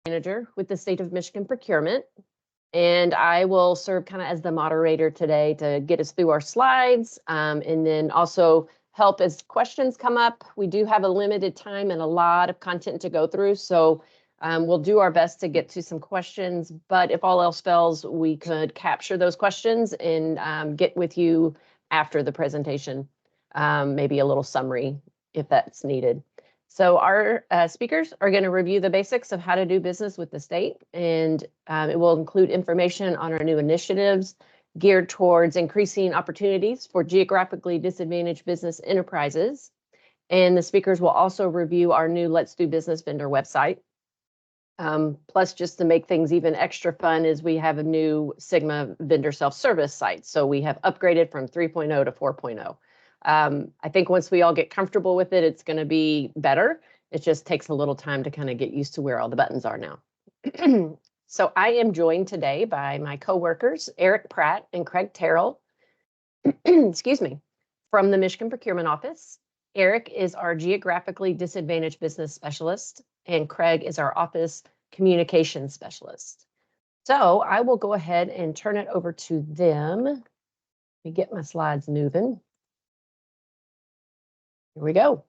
Manager with the State of Michigan Procurement. And I will serve kind of as the moderator today to get us through our slides, and then also help as questions come up. We do have a limited time and a lot of content to go through, so we'll do our best to get to some questions, but if all else fails, we could capture those questions and get with you after the presentation, maybe a little summary if that's needed. So our speakers are going to review the basics of how to do business with the state, and it will include information on our new initiatives geared towards increasing opportunities for geographically disadvantaged business enterprises. And the speakers will also review our new Let's Do Business vendor website. Plus, just to make things even extra fun, is we have a new Sigma vendor self-service site. So we have upgraded from 3.0 to 4.0. I think once we all get comfortable with it, it's going to be better. It just takes a little time to kind of get used to where all the buttons are now. So I am joined today by my coworkers, Eric Pratt and Craig Terrell, excuse me, from the Michigan Procurement Office. Eric is our geographically disadvantaged business specialist, and Craig is our office communications specialist. So I will go ahead and turn it over to them. Let me get my slides moving. Here we go.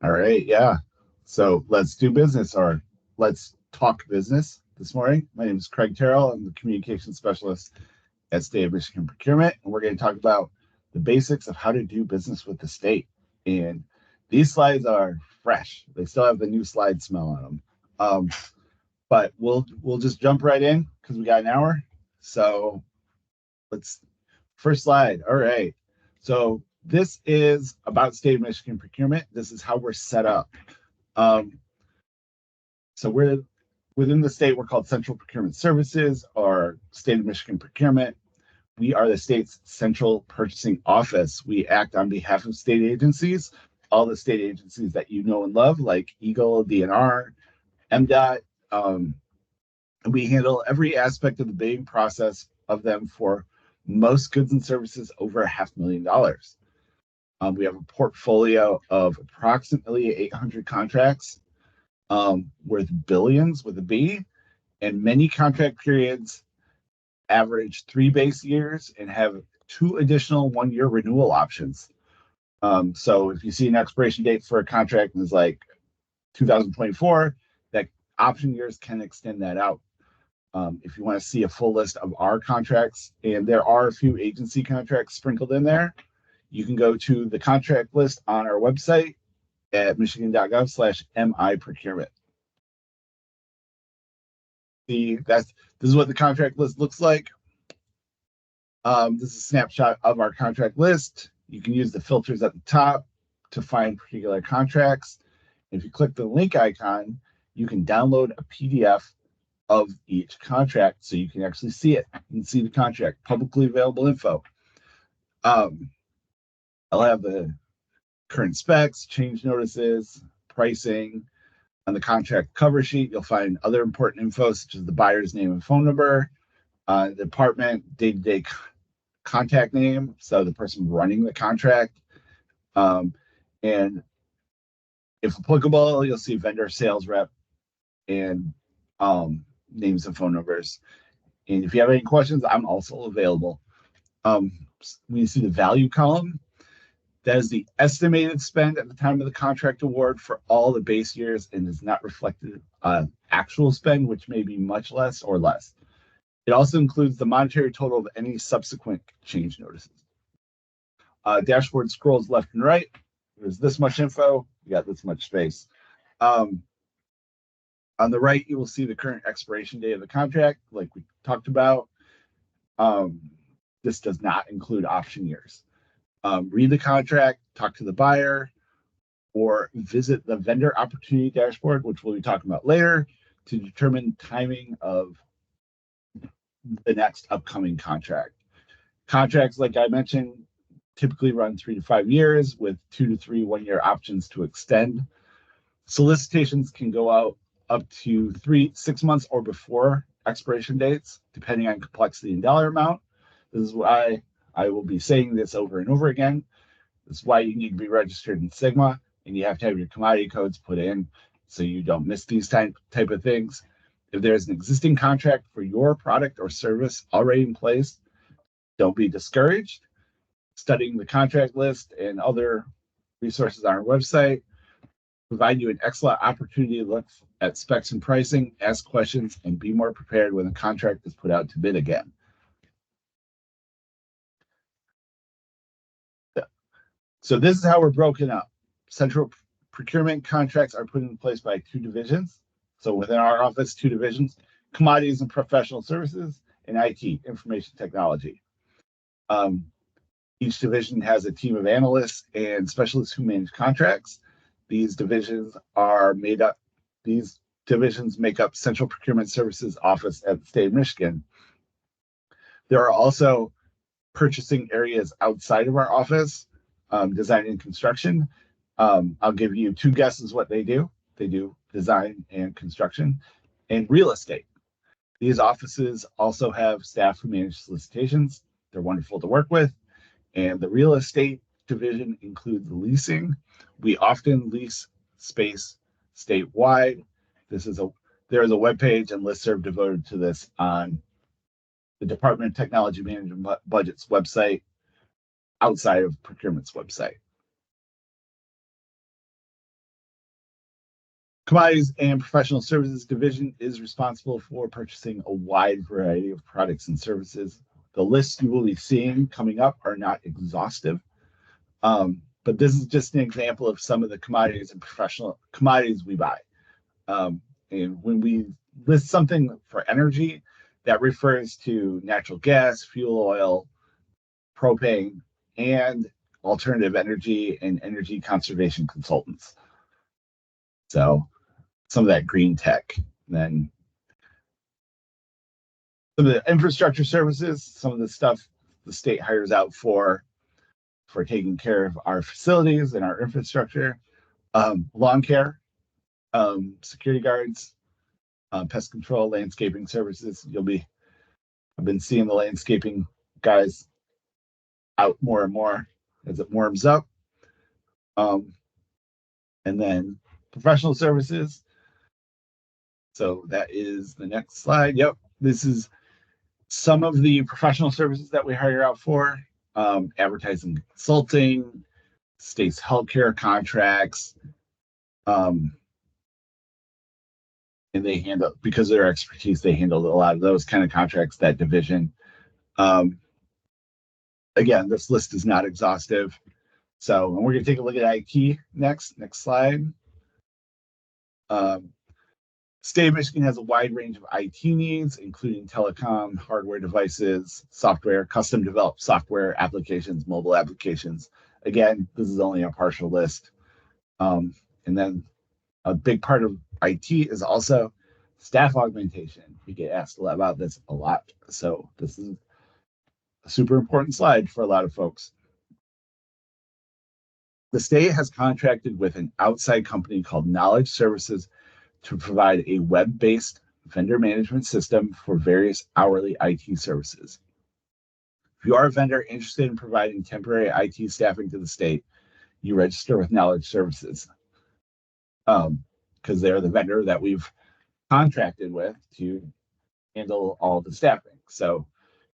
All right, yeah. So let's do business, or let's talk business this morning. My name is Craig Terrell. I'm the communications specialist at State of Michigan Procurement, and we're going to talk about the basics of how to do business with the state. And these slides are fresh. They still have the new slide smell on them. But we'll just jump right in because we got an hour. So first slide. All right. So this is about State of Michigan Procurement. This is how we're set up. So we're within the state, we're called Central Procurement Services, or State of Michigan Procurement. We are the state's central purchasing office. We act on behalf of state agencies, all the state agencies that you know and love, like EGLE, DNR, MDOT. We handle every aspect of the bidding process of them for most goods and services over $500,000. We have a portfolio of approximately 800 contracts worth billions with a B, and many contract periods average 3 base years and have 2 additional 1-year renewal options. So if you see an expiration date for a contract and it's like 2024, that option years can extend that out. If you want to see a full list of our contracts, and there are a few agency contracts sprinkled in there, you can go to the contract list on our website at michigan.gov/MI procurement. This is what the contract list looks like. This is a snapshot of our contract list. You can use the filters at the top to find particular contracts. If you click the link icon, you can download a PDF of each contract so you can actually see it. You can see the contract, publicly available info. I'll have the current specs, change notices, pricing. On the contract cover sheet, you'll find other important info such as the buyer's name and phone number, the department, day-to-day contact name, so the person running the contract, and if applicable, you'll see vendor, sales rep, and names and phone numbers. And if you have any questions, I'm also available. When you see the value column, that is the estimated spend at the time of the contract award for all the base years and is not reflected on actual spend, which may be much less or less. It also includes the monetary total of any subsequent change notices. Dashboard scrolls left and right. There's this much info. We got this much space. On the right, you will see the current expiration date of the contract, like we talked about. This does not include option years. Read the contract, talk to the buyer, or visit the vendor opportunity dashboard, which we'll be talking about later, to determine timing of the next upcoming contract. Contracts, like I mentioned, typically run 3 to 5 years with 2 to 3 1-year options to extend. Solicitations can go out up to 6 months or before expiration dates, depending on complexity and dollar amount. This is why I will be saying this over and over again. This is why you need to be registered in Sigma, and you have to have your commodity codes put in so you don't miss these type of things. If there's an existing contract for your product or service already in place, don't be discouraged. Studying the contract list and other resources on our website provide you an excellent opportunity to look at specs and pricing, ask questions, and be more prepared when the contract is put out to bid again. So this is how we're broken up. Central procurement contracts are put in place by 2 divisions. So within our office, 2 divisions: commodities and professional services, and IT, information technology. Each division has a team of analysts and specialists who manage contracts. These divisions make up Central Procurement Services office at the state of Michigan. There are also purchasing areas outside of our office, design and construction. I'll give you 2 guesses what they do. They do design and construction, and real estate. These offices also have staff who manage solicitations. They're wonderful to work with. And the real estate division includes leasing. We often lease space statewide. There is a webpage and listserv devoted to this on the Department of Technology Management Budget's website, outside of procurement's website. Commodities and Professional Services Division is responsible for purchasing a wide variety of products and services. The lists you will be seeing coming up are not exhaustive, but this is just an example of some of the commodities and professional commodities we buy. And when we list something for energy, that refers to natural gas, fuel oil, propane, and alternative energy and energy conservation consultants. So some of that green tech. Then some of the infrastructure services, some of the stuff the state hires out for taking care of our facilities and our infrastructure, lawn care, security guards, pest control, landscaping services. I've been seeing the landscaping guys out more and more as it warms up. And then professional services. So that is the next slide. Yep, this is some of the professional services that we hire out for: advertising, consulting, state's healthcare contracts, and they handle, because of their expertise, they handle a lot of those kind of contracts, that division. Again, this list is not exhaustive. So, and we're going to take a look at IT next slide. State of Michigan has a wide range of IT needs, including telecom, hardware devices, software, custom developed software applications, mobile applications. Again, this is only a partial list. And then a big part of IT is also staff augmentation. We get asked a lot about this a lot. So this is a super important slide for a lot of folks. The state has contracted with an outside company called Knowledge Services to provide a web-based vendor management system for various hourly IT services. If you are a vendor interested in providing temporary IT staffing to the state, you register with Knowledge Services, because they're the vendor that we've contracted with to handle all the staffing. So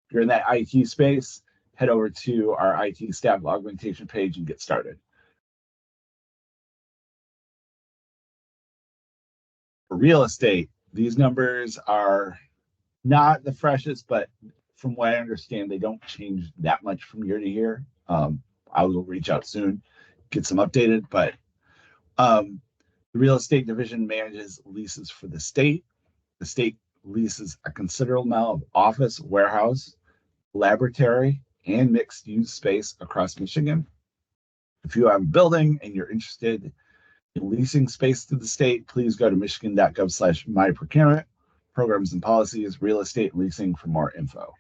if you're in that IT space, head over to our IT staff augmentation page and get started. For real estate, these numbers are not the freshest, but from what I understand, they don't change that much from year to year. I will reach out soon, get some updated, but the real estate division manages leases for the state. The state leases a considerable amount of office, warehouse, laboratory, and mixed-use space across Michigan. If you have a building and you're interested in leasing space to the state, please go to michigan.gov/myprocurement, programs and policies, real estate leasing for more info.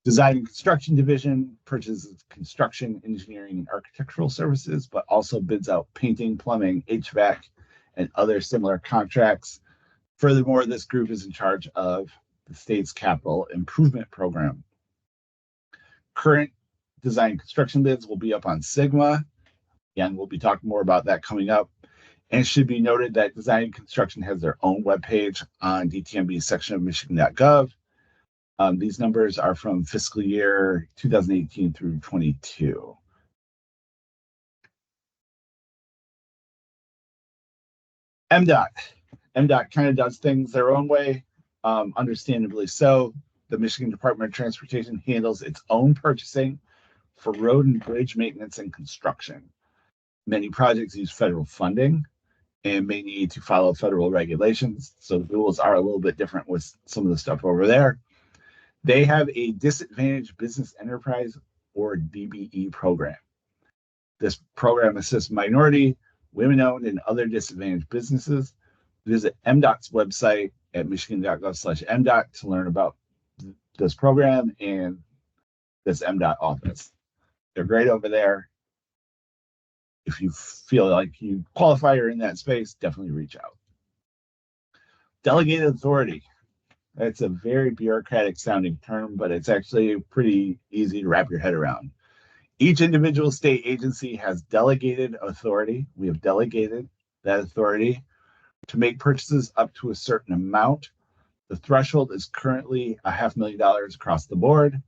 Design and Construction Division purchases construction, engineering, and architectural services, but also bids out painting, plumbing, HVAC, and other similar contracts. Furthermore, this group is in charge of the state's capital improvement program. Current design and construction bids will be up on Sigma. Again, we'll be talking more about that coming up. And it should be noted that design and construction has their own webpage on DTMB's section of michigan.gov. These numbers are from fiscal year 2018 through 22. MDOT. MDOT kind of does things their own way, understandably so. The Michigan Department of Transportation handles its own purchasing for road and bridge maintenance and construction. Many projects use federal funding and may need to follow federal regulations, so the rules are a little bit different with some of the stuff over there. They have a Disadvantaged Business Enterprise, or DBE program. This program assists minority, women-owned, and other disadvantaged businesses. Visit MDOT's website at michigan.gov/MDOT to learn about this program and this MDOT office. They're great over there. If you feel like you qualify or in that space, definitely reach out. Delegated authority. That's a very bureaucratic sounding term, but it's actually pretty easy to wrap your head around. Each individual state agency has delegated authority. We have delegated that authority to make purchases up to a certain amount. The threshold is currently $500,000 across the board.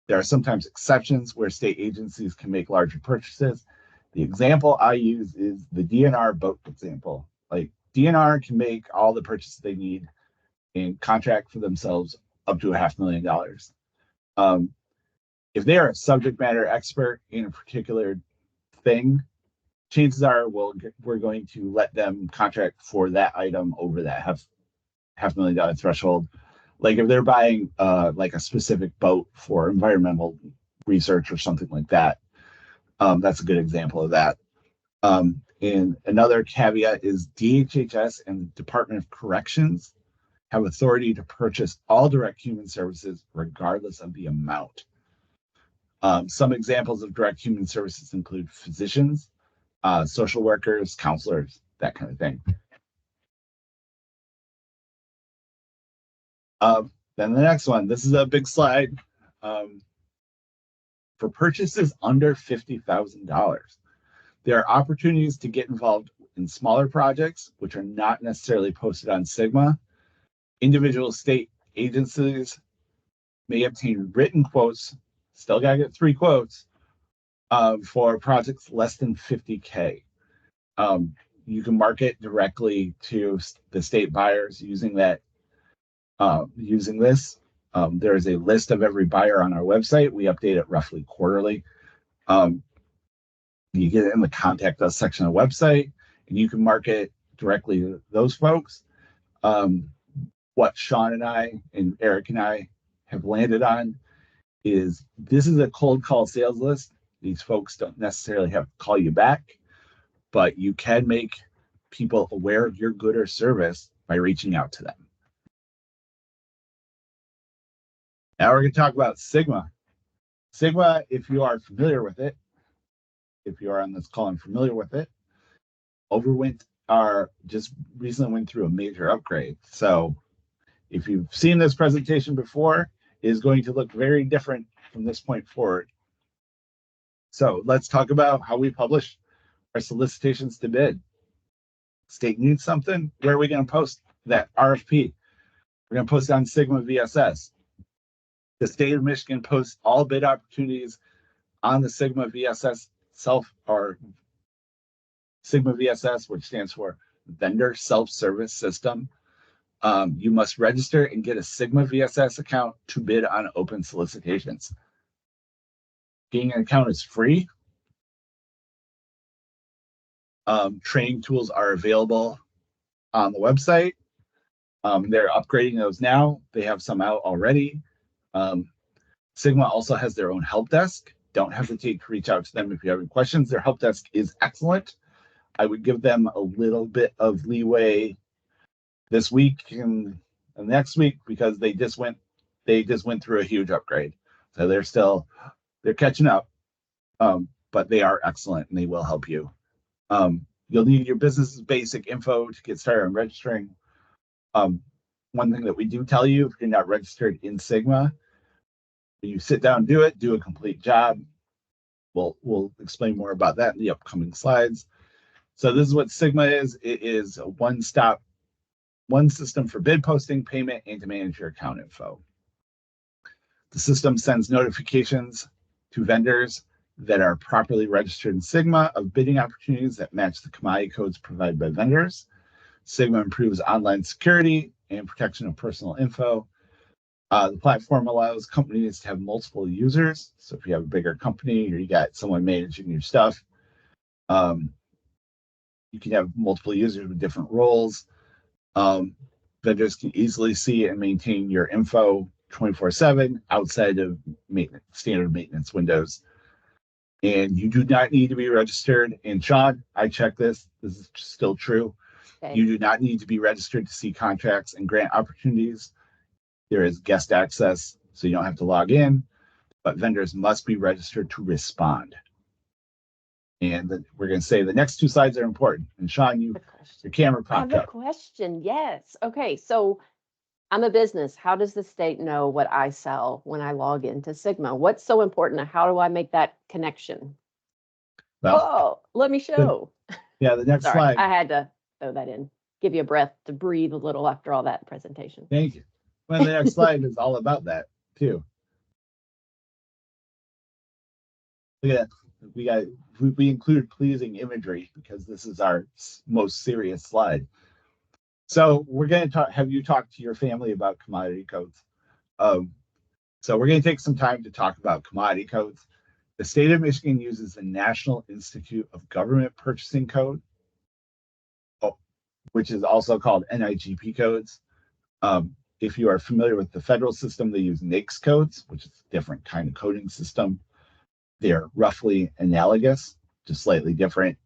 There are sometimes exceptions where state agencies can make larger purchases. The example I use is the DNR boat example. Like, DNR can make all the purchases they need and contract for themselves up to $500,000. If they are a subject matter expert in a particular thing, chances are we're going to let them contract for that item over that $500,000 threshold. Like if they're buying like a specific boat for environmental research or something like that, that's a good example of that. And another caveat is DHHS and the Department of Corrections have authority to purchase all direct human services regardless of the amount. Some examples of direct human services include physicians, social workers, counselors, that kind of thing. Then the next one, this is a big slide. For purchases under $50,000, there are opportunities to get involved in smaller projects, which are not necessarily posted on Sigma. Individual state agencies may obtain written quotes, still gotta get 3 quotes, for projects less than $50K. You can market directly to the state buyers using that. Using this, there is a list of every buyer on our website. We update it roughly quarterly. You get it in the contact us section of the website, and you can market directly to those folks. What Sean and I and Eric and I have landed on is this is a cold call sales list. These folks don't necessarily have to call you back, but you can make people aware of your good or service by reaching out to them. Now we're going to talk about Sigma. Sigma, if you are familiar with it, if you are on this call and familiar with it, just recently went through a major upgrade. So if you've seen this presentation before, it is going to look very different from this point forward. So let's talk about how we publish our solicitations to bid. State needs something. Where are we going to post that RFP? We're going to post it on Sigma VSS. The state of Michigan posts all bid opportunities on the Sigma VSS or Sigma VSS, which stands for Vendor Self-Service System. You must register and get a Sigma VSS account to bid on open solicitations. Getting an account is free. Training tools are available on the website. They're upgrading those now. They have some out already. Sigma also has their own help desk. Don't hesitate to reach out to them if you have any questions. Their help desk is excellent. I would give them a little bit of leeway this week and next week because they just went through a huge upgrade. So they're catching up. But they are excellent and they will help you. You'll need your business's basic info to get started on registering. One thing that we do tell you, if you're not registered in Sigma, you sit down, do a complete job. We'll explain more about that in the upcoming slides. So this is what Sigma is. It is a one system for bid posting, payment, and to manage your account info. The system sends notifications to vendors that are properly registered in Sigma of bidding opportunities that match the commodity codes provided by vendors. Sigma improves online security and protection of personal info. The platform allows companies to have multiple users. So if you have a bigger company or you got someone managing your stuff, you can have multiple users with different roles. Vendors can easily see and maintain your info 24/7 outside of standard maintenance windows. And you do not need to be registered. And Sean, I checked this. This is still true. Okay. You do not need to be registered to see contracts and grant opportunities. There is guest access, so you don't have to log in, but vendors must be registered to respond. And we're going to say the next two slides are important. And Sean, your camera I have popped a up. question. Yes. Okay. So I'm a business. How does the state know what I sell when I log into Sigma? What's so important? How do I make that connection? Well, let me show. Yeah, the next Sorry, slide. I had to throw that in. Give you a breath to breathe a little after all that presentation. Thank you. Well, the next slide is all about that too. Look at that. We include pleasing imagery because this is our most serious slide. So we're going to have you talk to your family about commodity codes. So we're going to take some time to talk about commodity codes. The state of Michigan uses the National Institute of Government Purchasing Code, which is also called NIGP codes. If you are familiar with the federal system, they use NAICS codes, which is a different kind of coding system. They're roughly analogous, just slightly different.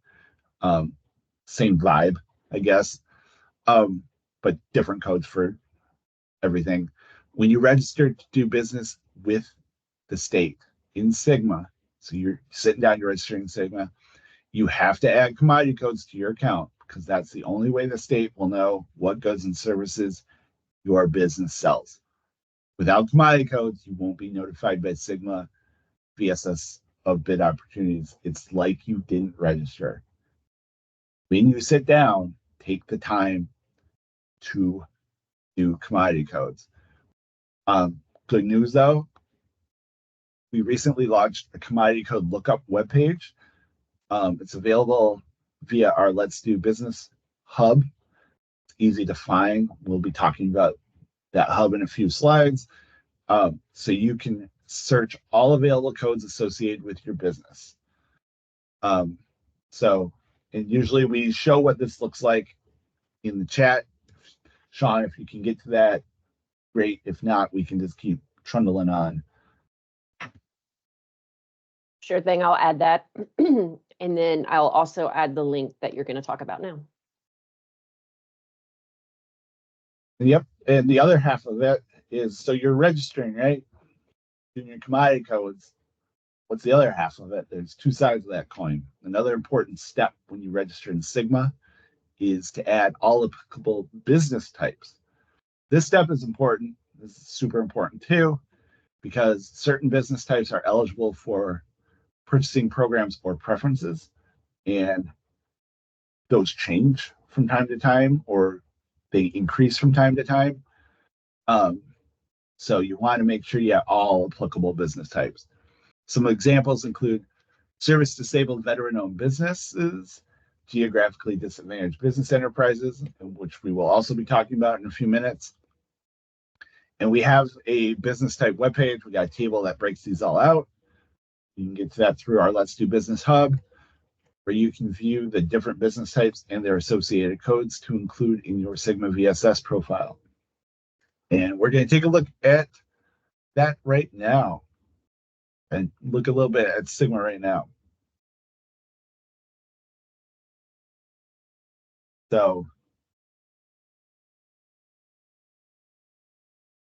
Same vibe, I guess, but different codes for everything. When you register to do business with the state in Sigma, so you're sitting down, you're registering in Sigma, you have to add commodity codes to your account because that's the only way the state will know what goods and services your business sells. Without commodity codes, you won't be notified by Sigma VSS of bid opportunities. It's like you didn't register. When you sit down, take the time to do commodity codes. Good news though, we recently launched a commodity code lookup webpage. It's available via our Let's Do Business hub. It's easy to find. We'll be talking about that hub in a few slides. So you can search all available codes associated with your business. And usually we show what this looks like in the chat. Sean, if you can get to that, great. If not, we can just keep trundling on. Sure thing. I'll add that. And then I'll also add the link that you're going to talk about now. Yep. And the other half of it is, so you're registering, right? Doing your commodity codes. What's the other half of it? There's two sides of that coin. Another important step when you register in Sigma is to add all applicable business types. This step is important. This is super important too, because certain business types are eligible for purchasing programs or preferences, and those change from time to time, or they increase from time to time. So you want to make sure you have all applicable business types. Some examples include service disabled veteran-owned businesses, geographically disadvantaged business enterprises, which we will also be talking about in a few minutes. And we have a business type webpage. We got a table that breaks these all out. You can get to that through our Let's Do Business hub, where you can view the different business types and their associated codes to include in your Sigma VSS profile. And we're going to take a look at that right now and look a little bit at Sigma right now. So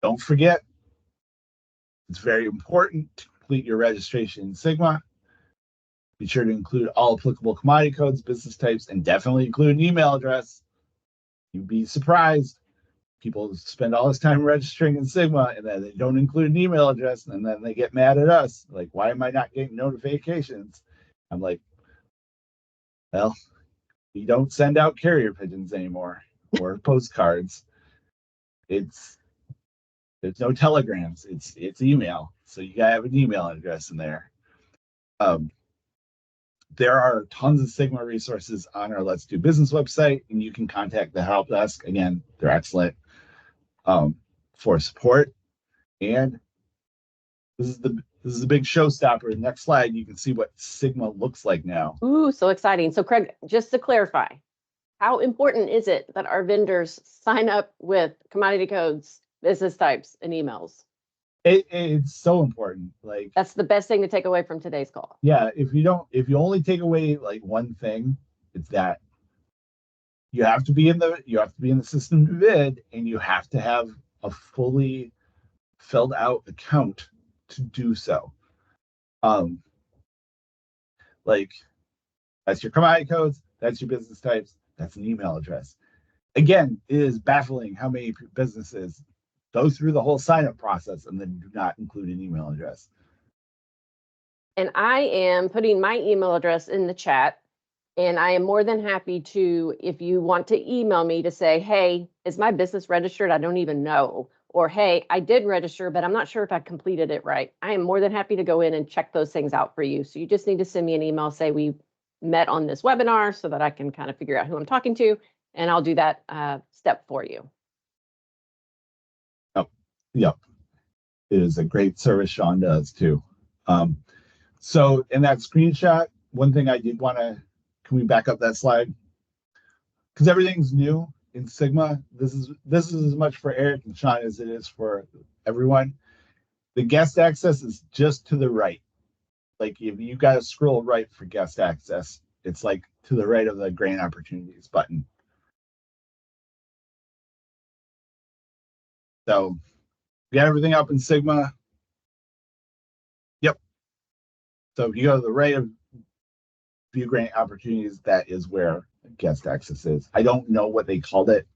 don't forget, it's very important to complete your registration in Sigma. Be sure to include all applicable commodity codes, business types, and definitely include an email address. You'd be surprised. People spend all this time registering in Sigma and then they don't include an email address, and then they get mad at us. Like, why am I not getting notifications? I'm like, well, We don't send out carrier pigeons anymore or postcards. There's no telegrams. It's email. So you gotta have an email address in there. There are tons of Sigma resources on our Let's Do Business website, and you can contact the help desk. Again, they're excellent for support. And this is the big showstopper. Next slide, you can see what Sigma looks like now. Ooh, so exciting. So Craig, just to clarify, how important is it that our vendors sign up with commodity codes, business types, and emails? It's so important. Like, that's the best thing to take away from today's call. Yeah, if you only take away like one thing, it's that you have to be in the system to bid, and you have to have a fully filled out account to do so. Like, that's your commodity codes, that's your business types, that's an email address. Again, it is baffling how many businesses go through the whole sign-up process and then do not include an email address. And I am putting my email address in the chat, and I am more than happy to, if you want to email me to say, hey, is my business registered? I don't even know. Or, hey, I did register, but I'm not sure if I completed it right. I am more than happy to go in and check those things out for you. So you just need to send me an email, say we met on this webinar so that I can kind of figure out who I'm talking to, and I'll do that step for you. Yep. It is a great service Sean does too. So in that screenshot, one thing I did want to, can we back up that slide? Because everything's new in Sigma. This is as much for Eric and Sean as it is for everyone. The guest access is just to the right. Like, if you got to scroll right for guest access, it's like to the right of the grant opportunities button. So we got everything up in Sigma. Yep. So if you go to the right of view grant opportunities, that is where guest access is. I don't know what they called it.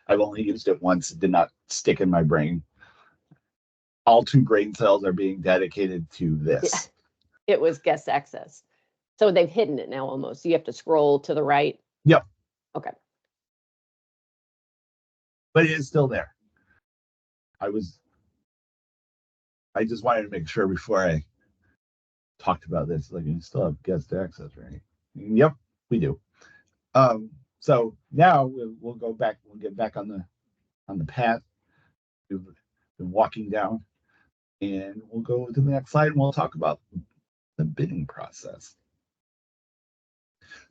I've only used it once. It did not stick in my brain. All 2 brain cells are being dedicated to this. Yeah, it was guest access. So they've hidden it now almost. So you have to scroll to the right. Yep. Okay. But it is still there. I just wanted to make sure before I talked about this, like, you still have guest access, right? Yep, we do. So now we'll go back. We'll get back on the path we've been walking down, and we'll go to the next slide and we'll talk about the bidding process.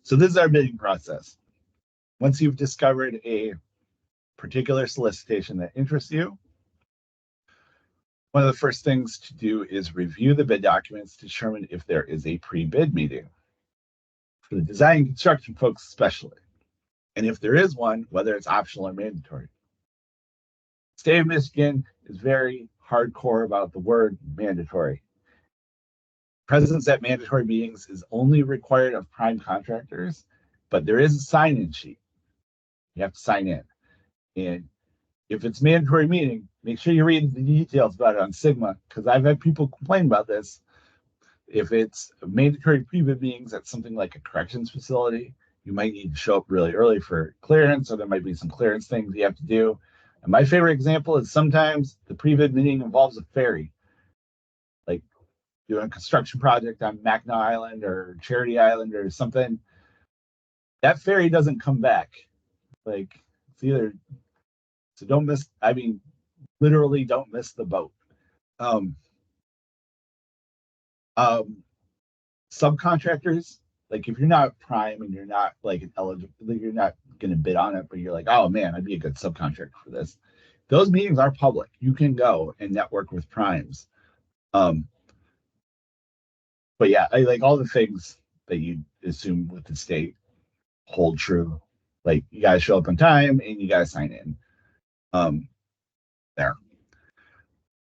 So this is our bidding process. Once you've discovered a particular solicitation that interests you, one of the first things to do is review the bid documents to determine if there is a pre-bid meeting, for the design and construction folks especially, and if there is one, whether it's optional or mandatory. State of Michigan is very hardcore about the word mandatory. Presence at mandatory meetings is only required of prime contractors, but there is a sign-in sheet. You have to sign in. And if it's mandatory meeting, make sure you read the details about it on Sigma, because I've had people complain about this. If it's mandatory pre-bid meetings at something like a corrections facility, you might need to show up really early for clearance, or there might be some clearance things you have to do. And my favorite example is sometimes the pre-bid meeting involves a ferry, like doing a construction project on Mackinac Island or Charity Island or something. That ferry doesn't come back. Like, it's either, so don't miss, I mean, literally don't miss the boat. Subcontractors, like, if you're not prime and you're not like an eligible, you're not going to bid on it, but you're like, oh man, I'd be a good subcontractor for this. Those meetings are public. You can go and network with primes. But yeah, I like all the things that you assume with the state hold true. Like, you guys show up on time and you guys sign in. There.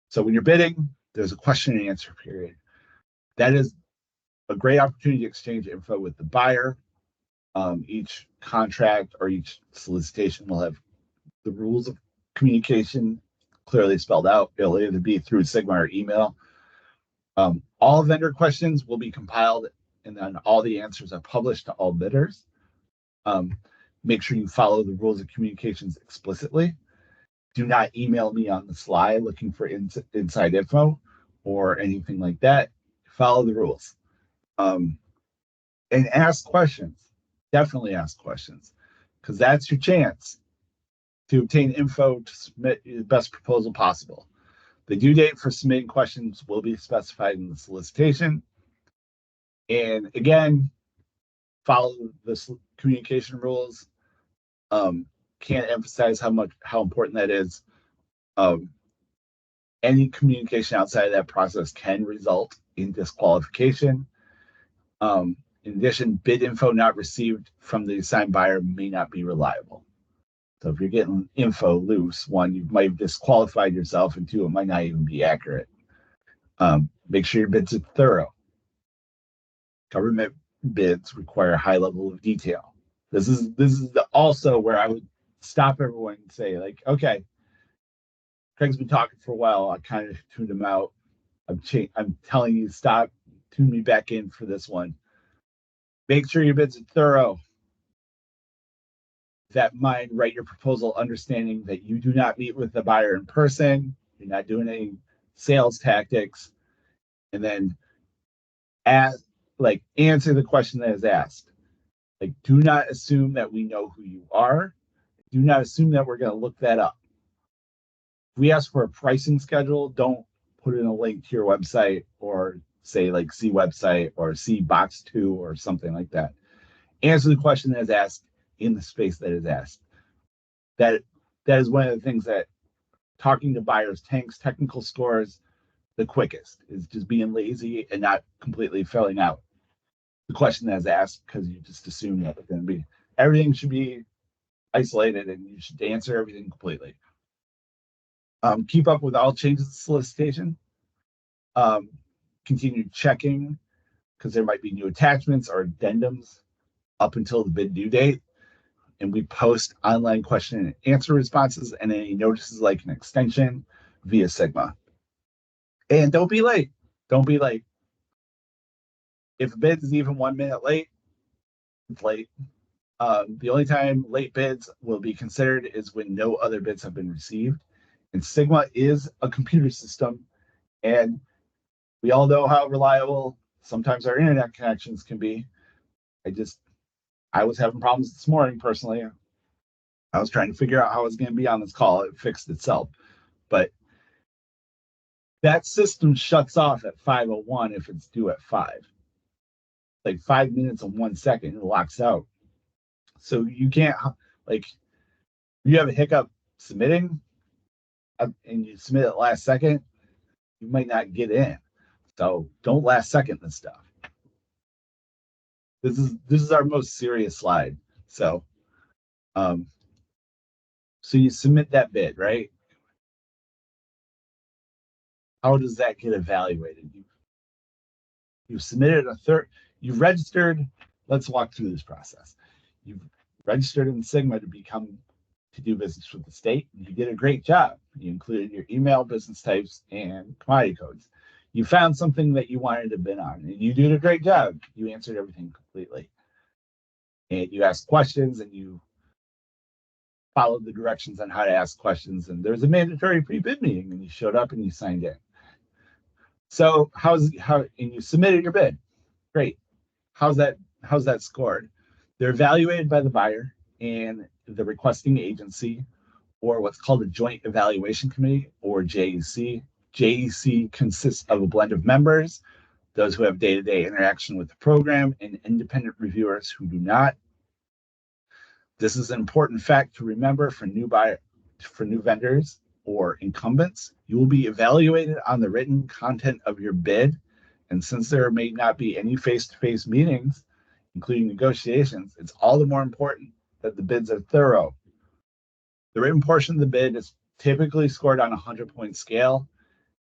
So when you're bidding, there's a question and answer period. That is a great opportunity to exchange info with the buyer. Each contract or each solicitation will have the rules of communication clearly spelled out. It'll either be through Sigma or email. All vendor questions will be compiled, and then all the answers are published to all bidders. Make sure you follow the rules of communications explicitly. Do not email me on the sly looking for inside info or anything like that. Follow the rules. And ask questions. Definitely ask questions, because that's your chance to obtain info to submit the best proposal possible. The due date for submitting questions will be specified in the solicitation. And again, follow the communication rules. Can't emphasize how important that is. Any communication outside of that process can result in disqualification. In addition, bid info not received from the assigned buyer may not be reliable. So if you're getting info loose, one, you might have disqualified yourself, and two, it might not even be accurate. Make sure your bids are thorough. Government bids require a high level of detail. This is also where I would stop everyone and say, like, okay, Craig's been talking for a while. I kind of tuned him out. I'm telling you, stop, tune me back in for this one. Make sure your bids are thorough. That mind, write your proposal understanding that you do not meet with the buyer in person. You're not doing any sales tactics. And then answer the question that is asked. Like, do not assume that we know who you are. Do not assume that we're going to look that up. If we ask for a pricing schedule, don't put in a link to your website or say like see website or see box 2 or something like that. Answer the question that is asked in the space that is asked. That is one of the things that talking to buyers tanks technical scores the quickest, is just being lazy and not completely filling out the question that is asked, because you just assume that it's going to be, everything should be isolated and you should answer everything completely. Keep up with all changes to solicitation. Continue checking, because there might be new attachments or addendums up until the bid due date. And we post online question and answer responses and any notices like an extension via Sigma. And don't be late. Don't be late. If a bid is even 1 minute late, it's late. The only time late bids will be considered is when no other bids have been received. And Sigma is a computer system, and we all know how reliable sometimes our internet connections can be. I was having problems this morning personally. I was trying to figure out how I was going to be on this call. It fixed itself. But that system shuts off at 5:01 if it's due at 5. Like 5 minutes and 1 second, it locks out. So you can't, like, you have a hiccup submitting and you submit it last second, you might not get in. So don't last second this stuff. This is our most serious slide. So you submit that bid, right? How does that get evaluated? You've submitted you've registered. Let's walk through this process. You've registered in Sigma to do business with the state. You did a great job. You included your email, business types, and commodity codes. You found something that you wanted to bid on, and you did a great job. You answered everything completely. And you asked questions, and you followed the directions on how to ask questions. And there's a mandatory pre-bid meeting, and you showed up and you signed in. So and you submitted your bid. Great. How's that scored? They're evaluated by the buyer and the requesting agency, or what's called a joint evaluation committee, or JEC. JEC consists of a blend of members, those who have day-to-day interaction with the program, and independent reviewers who do not. This is an important fact to remember for new vendors or incumbents. You will be evaluated on the written content of your bid, and since there may not be any face-to-face meetings, including negotiations, it's all the more important that the bids are thorough. The written portion of the bid is typically scored on a 100-point scale.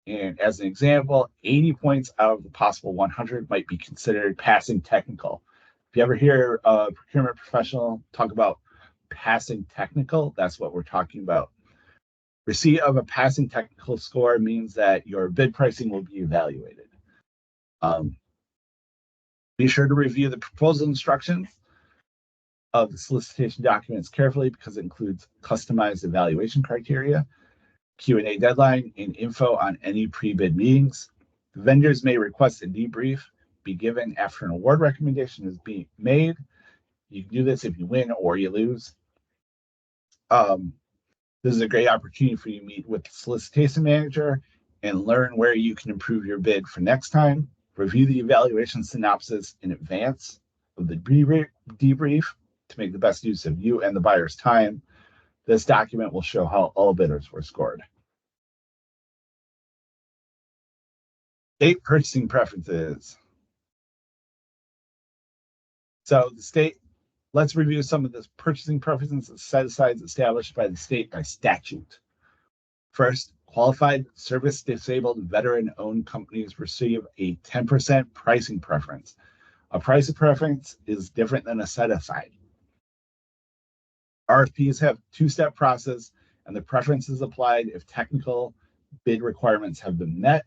And as an example, 80 points out of the possible 100 might be considered passing technical. If you ever hear a procurement professional talk about passing technical, that's what we're talking about. Receipt of a passing technical score means that your bid pricing will be evaluated. Be sure to review the proposal instructions. of the solicitation documents carefully because it includes customized evaluation criteria, Q&A deadline, and info on any pre-bid meetings. The vendors may request a debrief be given after an award recommendation is being made. You can do this if you win or you lose. This is a great opportunity for you to meet with the solicitation manager and learn where you can improve your bid for next time. Review the evaluation synopsis in advance of the debrief to make the best use of you and the buyer's time. This document will show how all bidders were scored. State purchasing preferences. So the state, let's review some of the purchasing preferences and set-asides established by the state by statute. First, qualified service disabled veteran-owned companies receive a 10% pricing preference. A pricing preference is different than a set-aside. RFPs have two-step process, and the preference is applied if technical bid requirements have been met.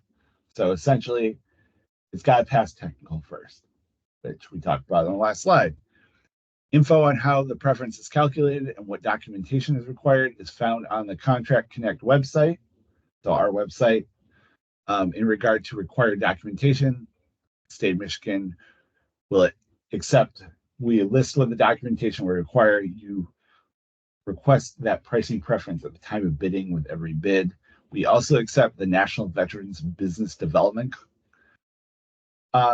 So essentially, it's got to pass technical first, which we talked about on the last slide. Info on how the preference is calculated and what documentation is required is found on the Contract Connect website, so our website. In regard to required documentation, state of Michigan will accept, we list what the documentation will require. You request that pricing preference at the time of bidding with every bid. We also accept the National Veterans Business Development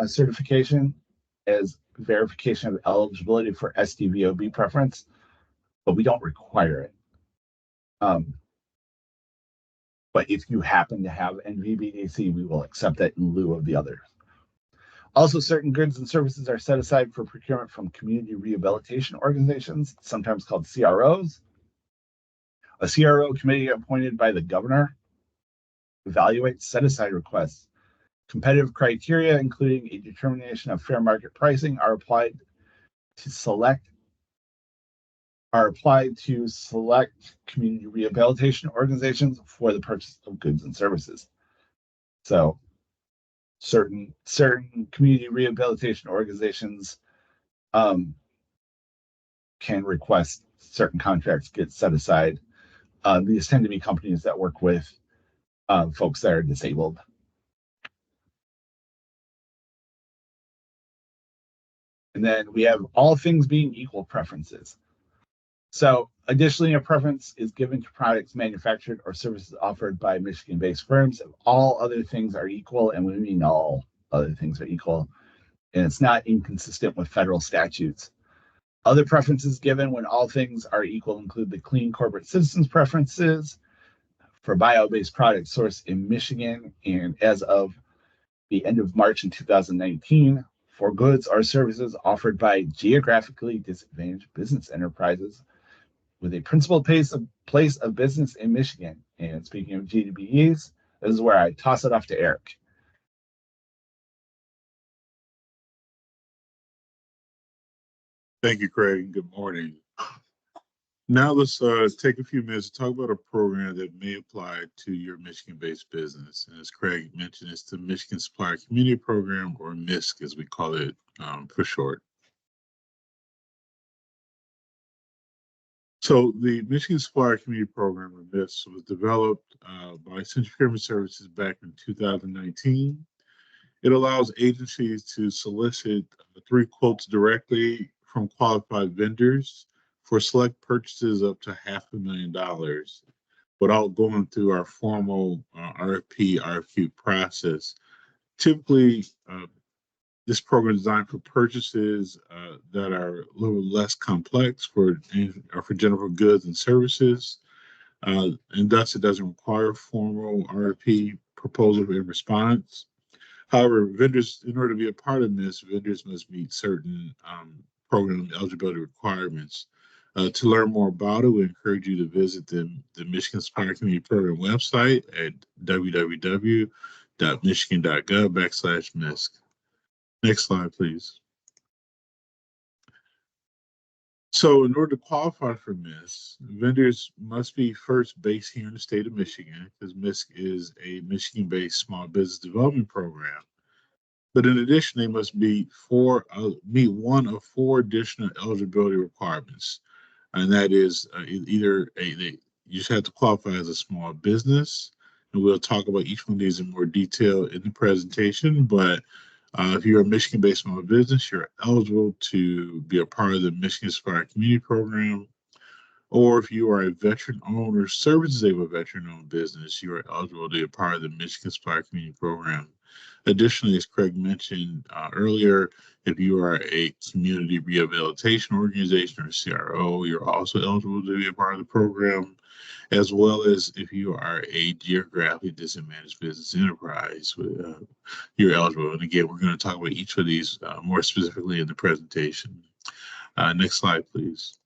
certification as verification of eligibility for SDVOB preference, but we don't require it. But if you happen to have NVBDC, we will accept that in lieu of the others. Also, certain goods and services are set aside for procurement from community rehabilitation organizations, sometimes called CROs. A CRO committee appointed by the governor evaluates set-aside requests. Competitive criteria, including a determination of fair market pricing, are applied to select community rehabilitation organizations for the purchase of goods and services. So certain community rehabilitation organizations can request certain contracts get set aside. These tend to be companies that work with folks that are disabled. And then we have all things being equal preferences. So additionally, a preference is given to products manufactured or services offered by Michigan-based firms if all other things are equal, and we mean all other things are equal, and it's not inconsistent with federal statutes. Other preferences given when all things are equal include the Clean Corporate Citizens preferences for bio-based products sourced in Michigan, and as of the end of March in 2019, for goods or services offered by geographically disadvantaged business enterprises with a principal place of business in Michigan. And speaking of GDBEs, this is where I toss it off to Eric. Thank you, Craig. Good morning. Now let's take a few minutes to talk about a program that may apply to your Michigan-based business. And as Craig mentioned, it's the Michigan Supplier Community Program, or MISC, as we call it for short. So the Michigan Supplier Community Program, or MISC, was developed by Central Procurement Services back in 2019. It allows agencies to solicit 3 quotes directly from qualified vendors for select purchases up to $500,000 without going through our formal RFP process. Typically, this program is designed for purchases that are a little less complex for general goods and services, and thus it doesn't require formal RFP proposal in response. However, vendors, in order to be a part of this, vendors must meet certain program eligibility requirements. To learn more about it, we encourage you to visit the Michigan Supplier Community Program website at www.michigan.gov/MISC. Next slide, please. So in order to qualify for MISC, vendors must be first based here in the state of Michigan, because MISC is a Michigan-based small business development program. But in addition, they must meet one of four additional eligibility requirements, and that is you just have to qualify as a small business, and we'll talk about each one of these in more detail in the presentation. But if you're a Michigan-based small business, you're eligible to be a part of the Michigan Inspired Community Program. Or if you are a veteran-owned or services of a veteran-owned business, you are eligible to be a part of the Michigan Inspired Community Program. Additionally, as Craig mentioned earlier, if you are a community rehabilitation organization or CRO, you're also eligible to be a part of the program, as well as if you are a geographically disadvantaged business enterprise, you're eligible. And again, we're going to talk about each of these more specifically in the presentation. Next slide, please.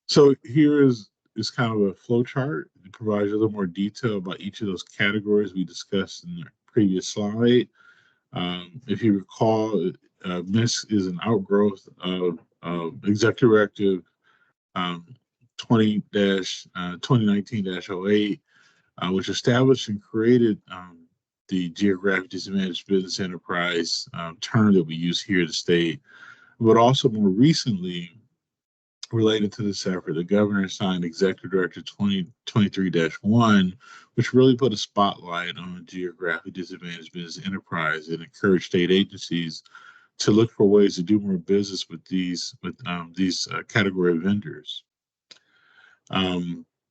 So here is kind of a flow chart. It provides a little more detail about each of those categories we discussed in the previous slide. If you recall, MISC is an outgrowth of Executive Directive 2019-08, which established and created the geographic disadvantaged business enterprise term that we use here at the state. But also more recently, related to this effort, the governor signed Executive Directive 2023-1, which really put a spotlight on geographic disadvantaged business enterprise and encouraged state agencies to look for ways to do more business with these category of vendors.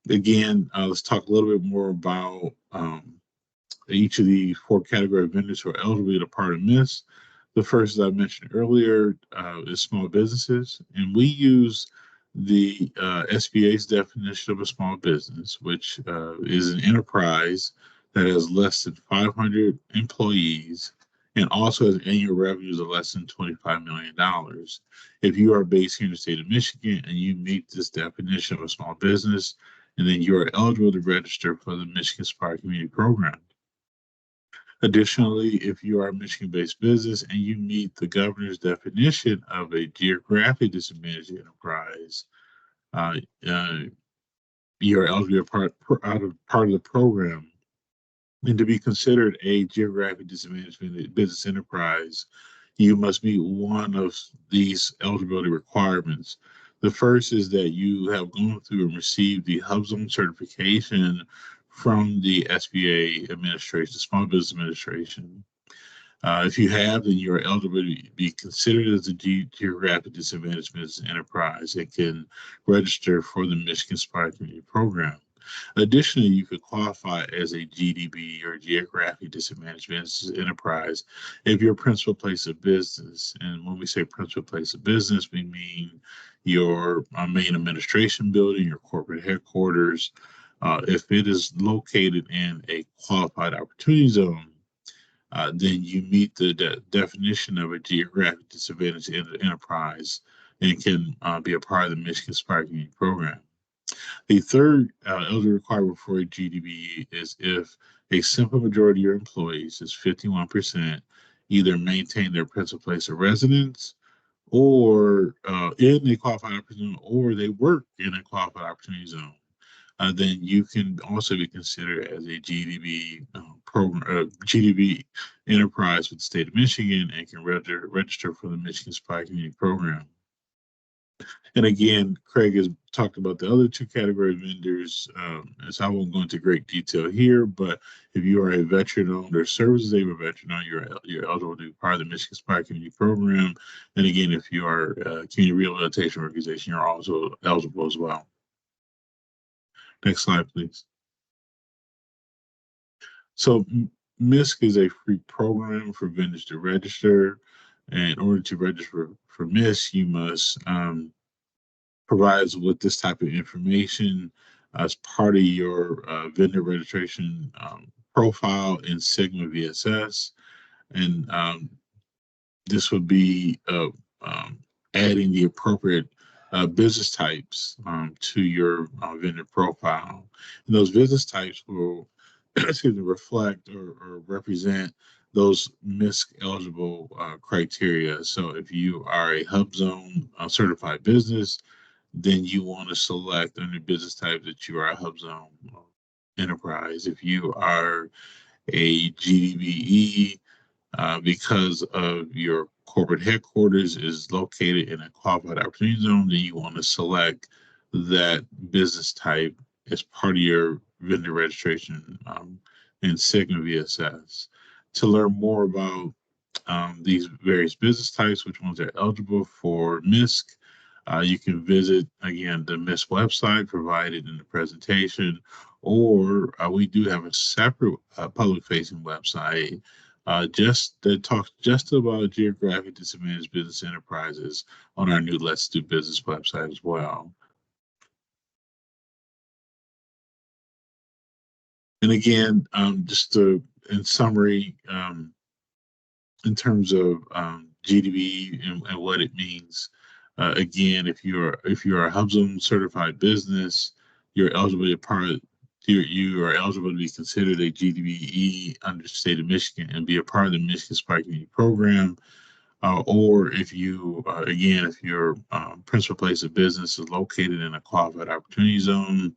Again, let's talk a little bit more about each of the four category of vendors who are eligible to part of MISC. The first, as I mentioned earlier, is small businesses, and we use the SBA's definition of a small business, which is an enterprise that has less than 500 employees and also has annual revenues of less than $25 million. If you are based here in the state of Michigan and you meet this definition of a small business, and then you are eligible to register for the Michigan Inspired Community Program. Additionally, if you are a Michigan-based business and you meet the governor's definition of a geographic disadvantaged enterprise, you are eligible to be part of the program. And to be considered a geographic disadvantaged business enterprise, you must meet one of these eligibility requirements. The first is that you have gone through and received the HubZone certification from the SBA administration, Small Business Administration. If you have, then you are eligible to be considered as a geographic disadvantaged business enterprise and can register for the Michigan Inspired Community Program. Additionally, you could qualify as a GDB or geographic disadvantaged business enterprise if your principal place of business, and when we say principal place of business, we mean your main administration building, your corporate headquarters, if it is located in a qualified opportunity zone, then you meet the definition of a geographic disadvantaged enterprise and can be a part of the Michigan Inspired Community Program. The third eligibility requirement for a GDB is if a simple majority of your employees, is 51%, either maintain their principal place of residence or in a qualified opportunity zone, or they work in a qualified opportunity zone. Then you can also be considered as a GDB program, GDB enterprise with the state of Michigan, and can register for the Michigan Inspired Community Program. And again, Craig has talked about the other two category of vendors, so I won't go into great detail here, but if you are a veteran-owned or services of a veteran-owned, you're eligible to be part of the Michigan Inspired Community Program. And again, if you are a community rehabilitation organization, you're also eligible as well. Next slide, please. So MISC is a free program for vendors to register. And in order to register for MISC, you must provide us with this type of information as part of your vendor registration profile in Sigma VSS. And this would be adding the appropriate business types to your vendor profile. And those business types will reflect or represent those MISC eligible criteria. So if you are a HubZone certified business, then you want to select under business type that you are a HubZone enterprise. If you are a GDBE because of your corporate headquarters is located in a qualified opportunity zone, then you want to select that business type as part of your vendor registration in Sigma VSS. To learn more about these various business types, which ones are eligible for MISC, you can visit, again, the MISC website provided in the presentation, or we do have a separate public-facing website just that talks just about geographic disadvantaged business enterprises on our new Let's Do Business website as well. And again, in summary, in terms of GDB and what it means, again, if you're a HubZone certified business, you're eligible to you are eligible to be considered a GDBE under the state of Michigan and be a part of the Michigan Inspire Community Program. Or if you, again, if your principal place of business is located in a qualified opportunity zone,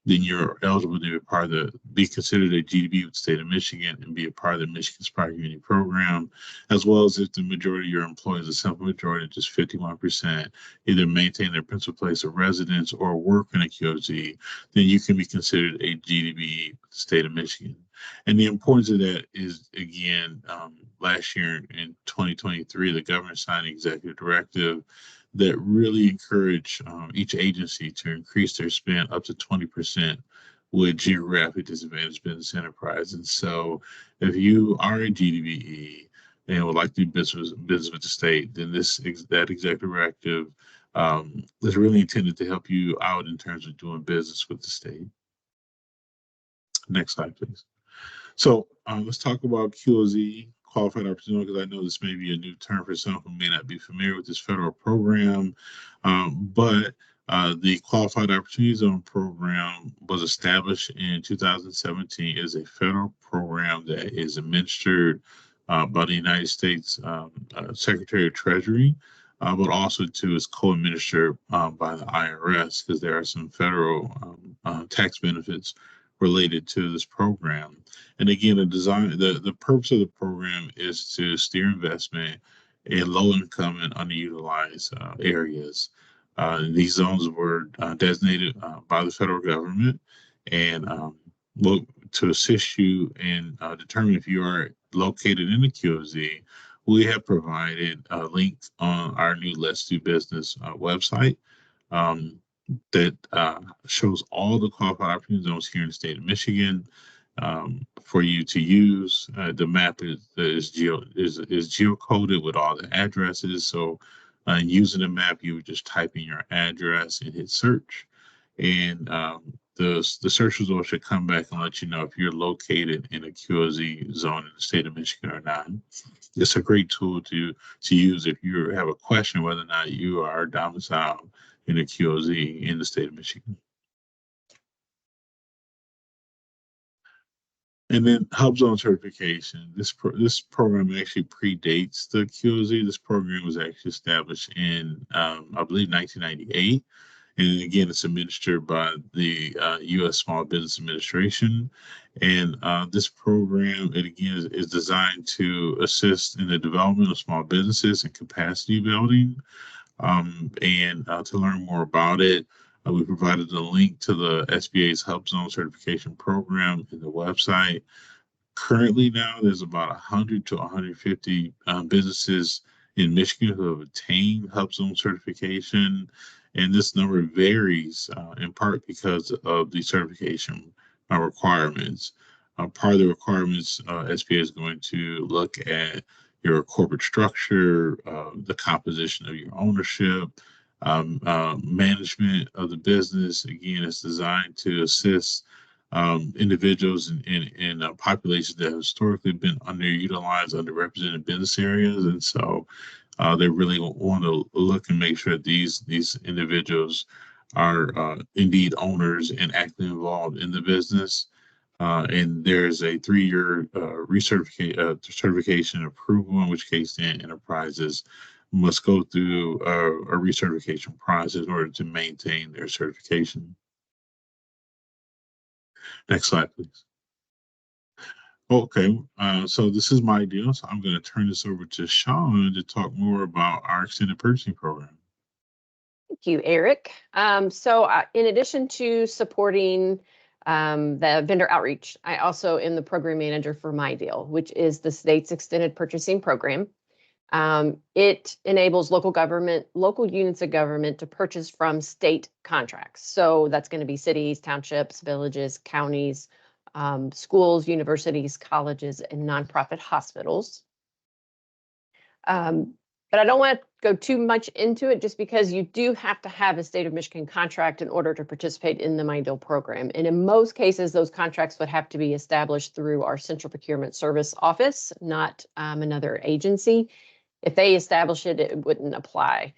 then you're eligible to be considered a GDB with the state of Michigan and be a part of the Michigan Inspire Community Program, as well as if the majority of your employees, a simple majority, just 51%, either maintain their principal place of residence or work in a QOZ, then you can be considered a GDB with the state of Michigan. And the importance of that is, again, last year in 2023, the governor signed an executive directive that really encourage each agency to increase their spend up to 20% with geographic disadvantaged business enterprise. And so if you are a GDBE and would like to do business with the state, then that executive directive is really intended to help you out in terms of doing business with the state. Next slide, please. So let's talk about QOZ, Qualified Opportunity, because I know this may be a new term for some who may not be familiar with this federal program, but the Qualified Opportunity Zone program was established in 2017 as a federal program that is administered by the United States Secretary of Treasury, but also too is co-administered by the IRS, because there are some federal tax benefits related to this program. And again, the purpose of the program is to steer investment in low-income and underutilized areas. These zones were designated by the federal government and to assist you in determining if you are located in the QOZ. We have provided a link on our new Let's Do Business website that shows all the qualified opportunity zones here in the state of Michigan for you to use. The map is geocoded with all the addresses. So using the map, you would just type in your address and hit search. And the search results should come back and let you know if you're located in a QOZ zone in the state of Michigan or not. It's a great tool to use if you have a question whether or not you are domiciled in a QOZ in the state of Michigan. And then HubZone certification. This program actually predates the QOZ. This program was actually established in, I believe, 1998. And again, it's administered by the U.S. Small Business Administration. And this program, it again is designed to assist in the development of small businesses and capacity building. And to learn more about it, we provided a link to the SBA's HubZone certification program in the website. Currently now, there's about 100 to 150 businesses in Michigan who have attained HubZone certification. And this number varies in part because of the certification requirements. Part of the requirements, SBA is going to look at your corporate structure, the composition of your ownership, management of the business. Again, it's designed to assist individuals in populations that have historically been underutilized, underrepresented business areas. And so they really want to look and make sure that these individuals are indeed owners and actively involved in the business. And there's a 3-year certification approval, in which case the enterprises must go through a recertification process in order to maintain their certification. Next slide, please. Okay, so this is my deal. So I'm going to turn this over to Sean to talk more about our extended purchasing program. Thank you, Eric. In addition to supporting the vendor outreach, I also am the program manager for My Deal, which is the state's extended purchasing program. It enables local units of government to purchase from state contracts. So that's going to be cities, townships, villages, counties, schools, universities, colleges, and nonprofit hospitals. But I don't want to go too much into it just because you do have to have a state of Michigan contract in order to participate in the My Deal program. And in most cases, those contracts would have to be established through our Central Procurement Service office, not another agency. If they establish it, it wouldn't apply.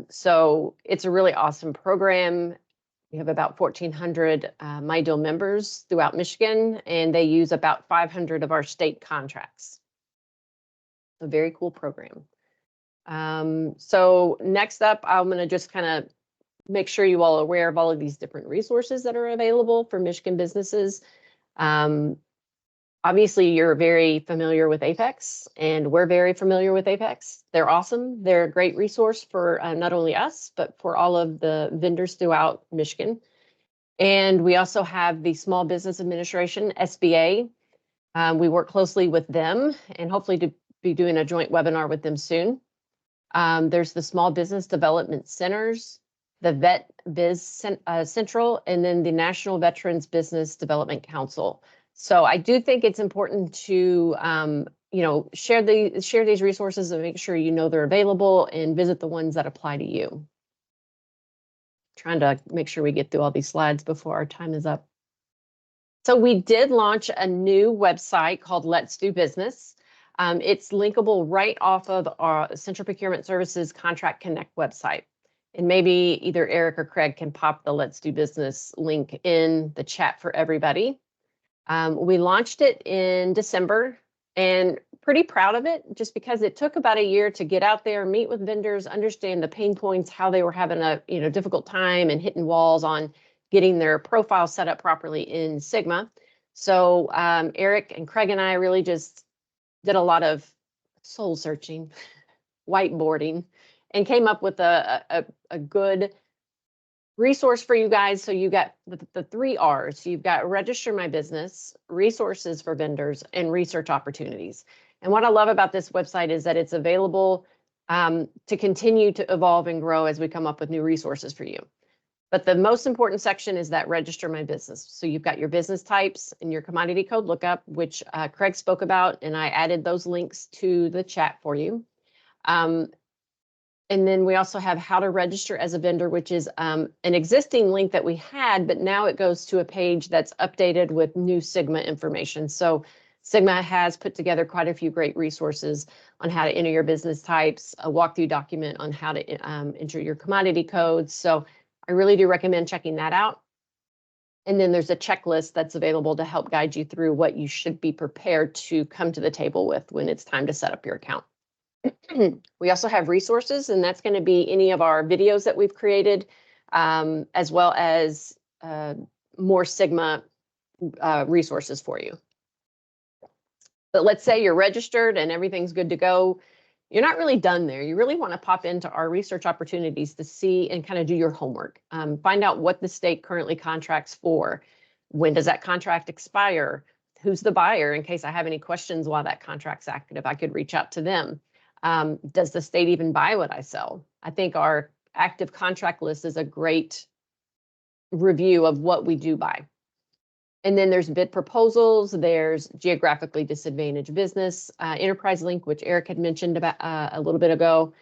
So it's a really awesome program. We have about 1,400 My Deal members throughout Michigan, and they use about 500 of our state contracts. A very cool program. So next up, I'm going to just kind of make sure you all are aware of all of these different resources that are available for Michigan businesses. Obviously, you're very familiar with Apex, and we're very familiar with Apex. They're awesome. They're a great resource for not only us, but for all of the vendors throughout Michigan. And we also have the Small Business Administration, SBA. We work closely with them and hopefully to be doing a joint webinar with them soon. There's the Small Business Development Centers, the Vet Biz Central, and then the National Veterans Business Development Council. So I do think it's important to share these resources and make sure you know they're available and visit the ones that apply to you. Trying to make sure we get through all these slides before our time is up. So we did launch a new website called Let's Do Business. It's linkable right off of our Central Procurement Services Contract Connect website. And maybe either Eric or Craig can pop the Let's Do Business link in the chat for everybody. We launched it in December and pretty proud of it just because it took about a year to get out there, meet with vendors, understand the pain points, how they were having a difficult time and hitting walls on getting their profile set up properly in Sigma. So Eric and Craig and I really just did a lot of soul searching, whiteboarding, and came up with a good resource for you guys. So you got the 3 R's. You've got register my business, resources for vendors, and research opportunities. And what I love about this website is that it's available to continue to evolve and grow as we come up with new resources for you. But the most important section is that register my business. So you've got your business types and your commodity code lookup, which Craig spoke about, and I added those links to the chat for you. And then we also have how to register as a vendor, which is an existing link that we had, but now it goes to a page that's updated with new Sigma information. So Sigma has put together quite a few great resources on how to enter your business types, a walkthrough document on how to enter your commodity codes. So I really do recommend checking that out. And then there's a checklist that's available to help guide you through what you should be prepared to come to the table with when it's time to set up your account. We also have resources, and that's going to be any of our videos that we've created, as well as more Sigma resources for you. But let's say you're registered and everything's good to go. You're not really done there. You really want to pop into our research opportunities to see and kind of do your homework. Find out what the state currently contracts for. When does that contract expire? Who's the buyer? In case I have any questions while that contract's active, I could reach out to them. Does the state even buy what I sell? I think our active contract list is a great review of what we do buy. And then there's bid proposals, there's geographically disadvantaged business, enterprise link, which Eric had mentioned about a little bit ago,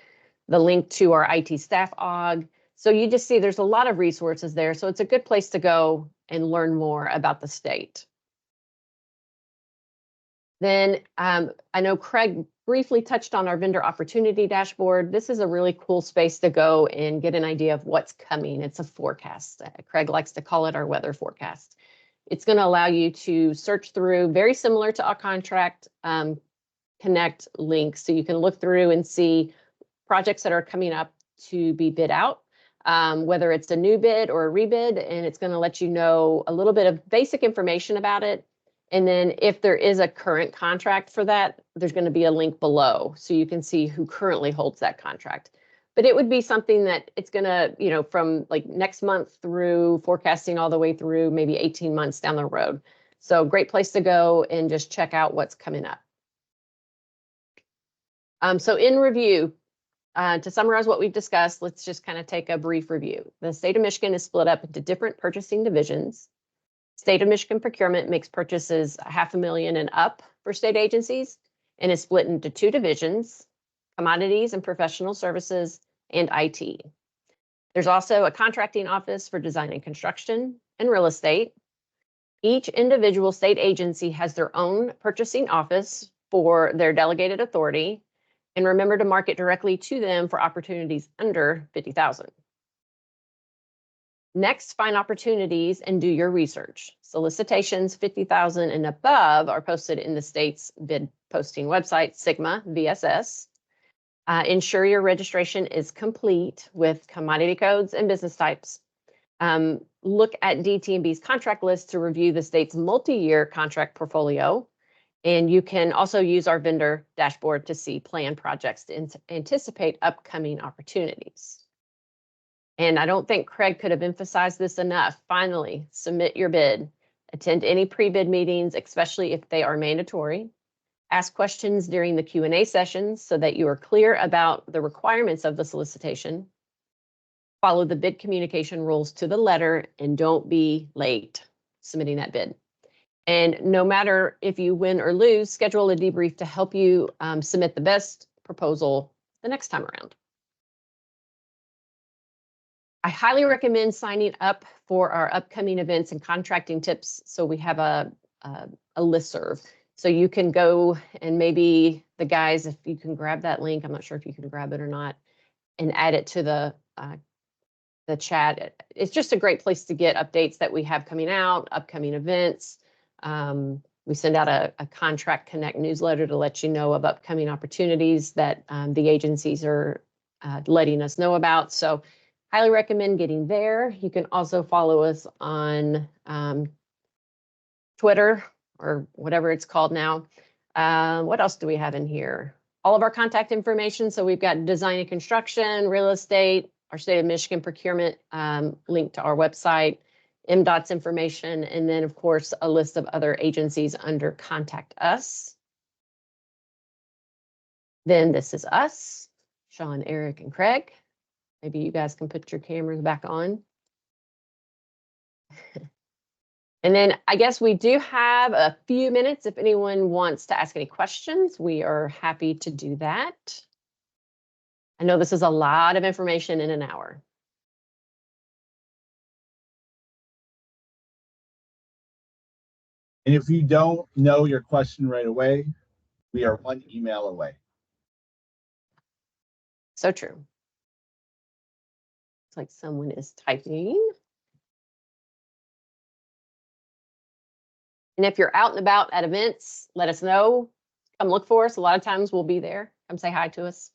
the link to our IT staff OG. So you just see there's a lot of resources there. So it's a good place to go and learn more about the state. Then I know Craig briefly touched on our vendor opportunity dashboard. This is a really cool space to go and get an idea of what's coming. It's a forecast. Craig likes to call it our weather forecast. It's going to allow you to search through, very similar to our contract connect links. So you can look through and see projects that are coming up to be bid out, whether it's a new bid or a rebid, and it's going to let you know a little bit of basic information about it. And then if there is a current contract for that, there's going to be a link below so you can see who currently holds that contract. But it would be something that it's going to, you know, from like next month through forecasting all the way through maybe 18 months down the road. So great place to go and just check out what's coming up. So in review, to summarize what we've discussed, let's just kind of take a brief review. The state of Michigan is split up into different purchasing divisions. State of Michigan procurement makes purchases $500,000 and up for state agencies and is split into two divisions, commodities and professional services and IT. There's also a contracting office for design and construction and real estate. Each individual state agency has their own purchasing office for their delegated authority, and remember to market directly to them for opportunities under 50,000. Next, find opportunities and do your research. Solicitations 50,000 and above are posted in the state's bid posting website, SGMA VSS. Ensure your registration is complete with commodity codes and business types. Look at DT&B's contract list to review the state's multi-year contract portfolio. And you can also use our vendor dashboard to see planned projects to anticipate upcoming opportunities. And I don't think Craig could have emphasized this enough. Finally, submit your bid. Attend any pre-bid meetings, especially if they are mandatory. Ask questions during the Q&A sessions so that you are clear about the requirements of the solicitation. Follow the bid communication rules to the letter and don't be late submitting that bid. And no matter if you win or lose, schedule a debrief to help you submit the best proposal the next time around. I highly recommend signing up for our upcoming events and contracting tips. So we have a listserv. So you can go and maybe the guys, if you can grab that link, I'm not sure if you can grab it or not, and add it to the chat. It's just a great place to get updates that we have coming out, upcoming events. We send out a Contract Connect newsletter to let you know of upcoming opportunities that the agencies are letting us know about. So highly recommend getting there. You can also follow us on Twitter or whatever it's called now. What else do we have in here? All of our contact information. So we've got design and construction, real estate, our state of Michigan procurement link to our website, MDOT's information, and then of course a list of other agencies under Contact Us. Then this is us, Sean, Eric, and Craig. Maybe you guys can put your cameras back on. And then I guess we do have a few minutes if anyone wants to ask any questions. We are happy to do that. I know this is a lot of information in an hour. And if you don't know your question right away, we are one email away. So true. It's like someone is typing. And if you're out and about at events, let us know. Come look for us. A lot of times we'll be there. Come say hi to us.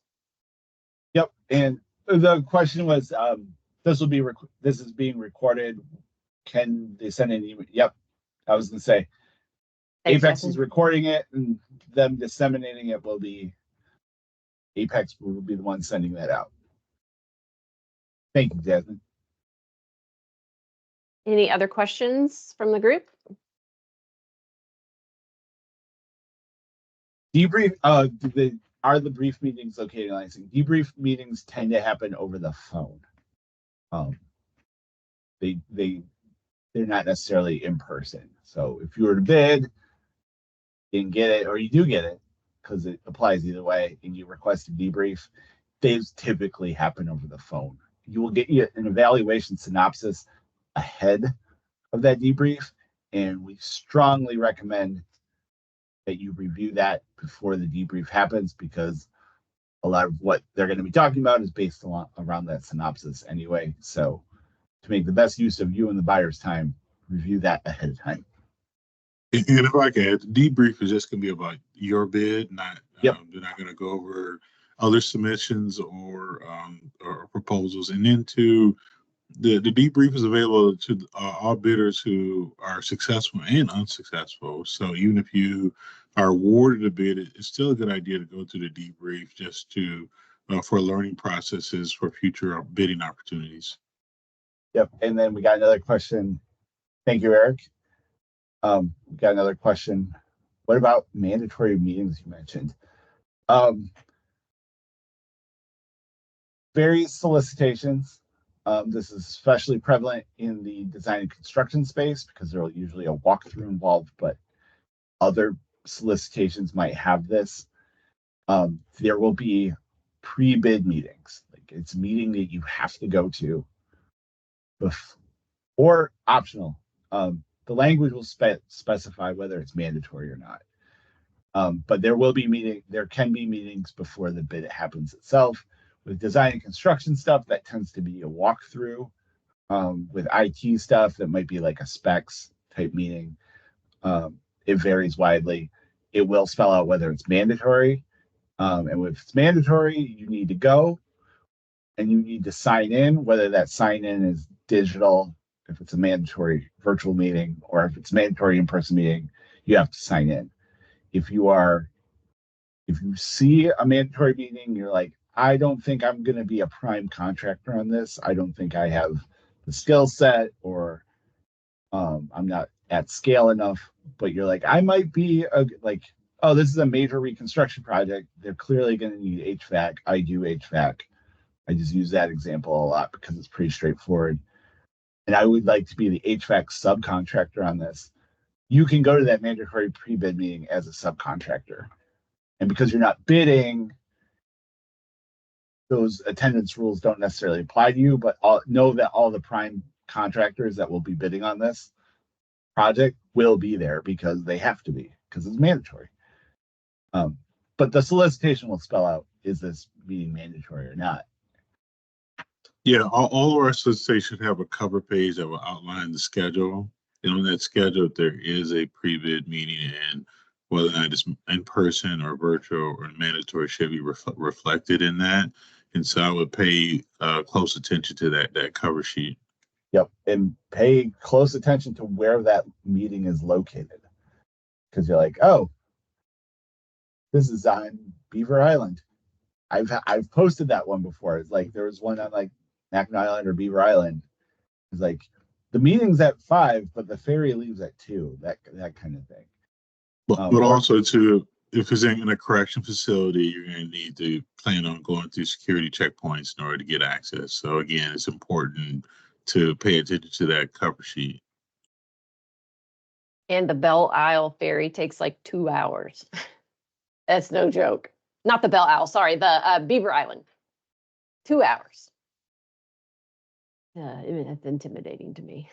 Yep. And the question was, this is being recorded. Can they send an email? Yep. I was going to say, Thanks, Apex Justin. is recording it, and them disseminating it will be, Apex will be the one sending that out. Thank you, Jasmine. Any other questions from the group? Debrief, are the brief meetings located in Lansing? Debrief meetings tend to happen over the phone. They're not necessarily in person. So if you were to bid, didn't get it, or you do get it, because it applies either way, and you request a debrief, they typically happen over the phone. You will get an evaluation synopsis ahead of that debrief, and we strongly recommend that you review that before the debrief happens, because a lot of what they're going to be talking about is based around that synopsis anyway. So to make the best use of you and the buyer's time, review that ahead of time. And if I can add, the debrief is just going to be about your bid, not Yep. They're not going to go over other submissions or proposals. And then to The debrief is available to all bidders who are successful and unsuccessful. So even if you are awarded a bid, it's still a good idea to go through the debrief just to for learning processes for future bidding opportunities. Yep. And then we got another question. Thank you, Eric. We got another question. What about mandatory meetings you mentioned? Various solicitations. This is especially prevalent in the design and construction space because there's usually a walkthrough involved, but other solicitations might have this. There will be pre-bid meetings. Like it's a meeting that you have to go to or optional. The language will specify whether it's mandatory or not. But there can be meetings before the bid happens itself. With design and construction stuff, that tends to be a walkthrough. With IT stuff, that might be like a specs type meeting. It varies widely. It will spell out whether it's mandatory. And if it's mandatory, you need to go and you need to sign in, whether that sign in is digital, if it's a mandatory virtual meeting, or if it's mandatory in-person meeting, you have to sign in. If you see a mandatory meeting, you're like, I don't think I'm going to be a prime contractor on this. I don't think I have the skill set, or I'm not at scale enough, but you're like, I might be oh, this is a major reconstruction project. They're clearly going to need HVAC. I do HVAC. I just use that example a lot because it's pretty straightforward. And I would like to be the HVAC subcontractor on this. You can go to that mandatory pre-bid meeting as a subcontractor. And because you're not bidding, those attendance rules don't necessarily apply to you, but know that all the prime contractors that will be bidding on this project will be there because they have to be, because it's mandatory. But the solicitation will spell out, is this meeting mandatory or not? Yeah, all of our solicitations have a cover page that will outline the schedule. And on that schedule, there is a pre-bid meeting, and whether or not it's in person or virtual or mandatory should be reflected in that. And so I would pay close attention to that cover sheet. Yep, and pay close attention to where that meeting is located, because you're like, oh, this is on Beaver Island. I've posted that one before. It's like there was one on like Mackinac Island or Beaver Island. It's like the meeting's at 5, but the ferry leaves at 2. That kind of thing. But also too, if it's in a correction facility, you're going to need to plan on going through security checkpoints in order to get access. So again, it's important to pay attention to that cover sheet. And the Belle Isle ferry takes like 2 hours. That's no joke. Not the Belle Isle, sorry, the Beaver Island. 2 hours. That's intimidating to me.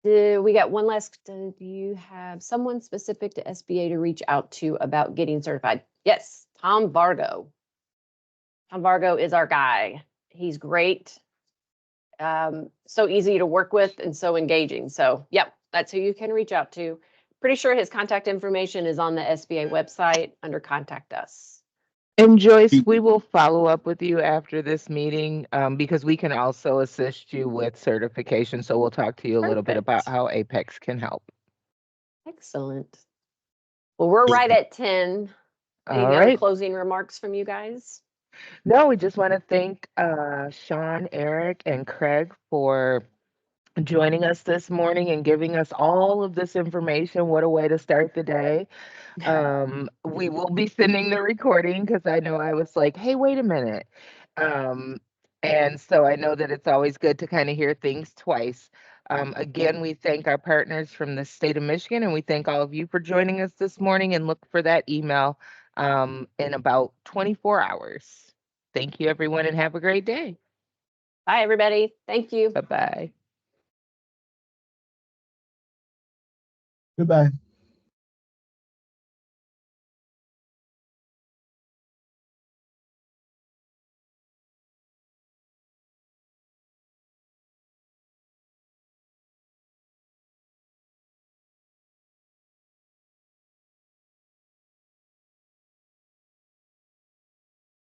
We got one last, do you have someone specific to SBA to reach out to about getting certified? Yes, Tom Vargo. Tom Vargo is our guy. He's great. So easy to work with and so engaging. So yep, that's who you can reach out to. Pretty sure his contact information is on the SBA website under Contact Us. And Joyce, we will follow up with you after this meeting because we can also assist you with certification. So we'll talk to you a little bit about how Apex can help. Excellent. Well, we're right at 10. Any All other right. closing remarks from you guys? No, we just want to thank Sean, Eric, and Craig for joining us this morning and giving us all of this information. What a way to start the day. We will be sending the recording because I know I was like, hey, wait a minute. And so I know that it's always good to kind of hear things twice. Again, we thank our partners from the state of Michigan, and we thank all of you for joining us this morning, and look for that email in about 24 hours. Thank you, everyone, and have a great day. Bye, everybody. Thank you. Bye-bye. Goodbye.